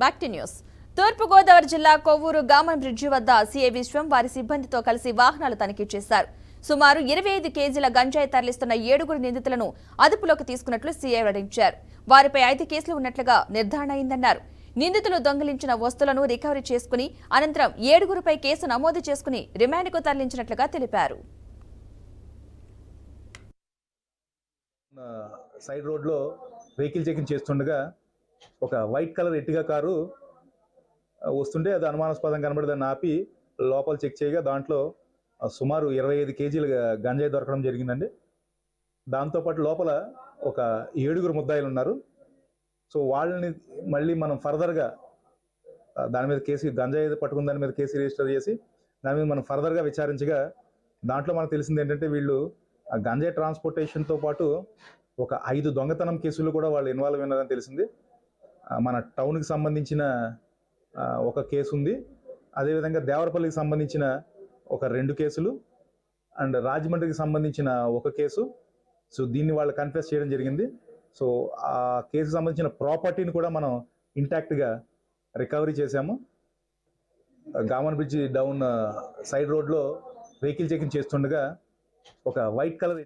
Back to news. Thurpu Godavari జిల్లా Kovvur Gammon bridge వద్ద CI Viswam వారి సిబ్బందితో కలిసి వాహనాలు తనిఖీ చేశారు. సుమారు 25 కేజీల గంజాయి తరలిస్తున్న 7 నిందితులను అదుపులోకి తీసుకున్నట్లు సీఐ వెల్లడించారు. వారిపై 5 కేసులు ఉన్నట్లుగా నిర్ధారణ అయిందన్నారు. నిందితులు దొంగిలించిన వస్తువులను రికవరీ చేసుకుని అనంతరం 7 కేసు నమోదు చేసుకుని రిమాండ్కు తరలించినట్లుగా తెలిపారు. సైడ్ రోడ్లో వెహికల్ చెకింగ్ చేస్తుండగా ఒక వైట్ కలర్ ఎర్టిగా కారు వస్తుంటే అది అనుమానాస్పదంగా కనబడి దాన్ని ఆపి లోపల చెక్ చేయగా దాంట్లో సుమారు 25 కేజీల గంజాయి దొరకడం జరిగిందండి. దాంతోపాటు లోపల ఒక 7 ముద్దాయిలు ఉన్నారు. సో వాళ్ళని మళ్ళీ మనం ఫర్దర్గా దాని మీద కేసు గంజాయి పట్టుకున్న దాని మీద కేసు రిజిస్టర్ చేసి దాని మీద మనం ఫర్దర్గా విచారించగా దాంట్లో మనకు తెలిసింది ఏంటంటే వీళ్ళు ఆ గంజాయి ట్రాన్స్పోర్టేషన్తో పాటు ఒక 5 దొంగతనం కేసులు కూడా వాళ్ళు ఇన్వాల్వ్ అయినారని తెలిసింది. మన టౌన్కి సంబంధించిన ఒక కేసు ఉంది. అదేవిధంగా దేవరపల్లికి సంబంధించిన ఒక 2 కేసులు అండ్ రాజమండ్రికి సంబంధించిన ఒక కేసు. సో దీన్ని వాళ్ళు కన్ఫెస్ చేయడం జరిగింది. సో ఆ కేసుకు సంబంధించిన ప్రాపర్టీని కూడా మనం ఇంటాక్ట్గా రికవరీ చేశాము. గామన్ బ్రిడ్జి డౌన్ సైడ్ రోడ్లో వెహికల్ చెకింగ్ చేస్తుండగా ఒక వైట్ కలర్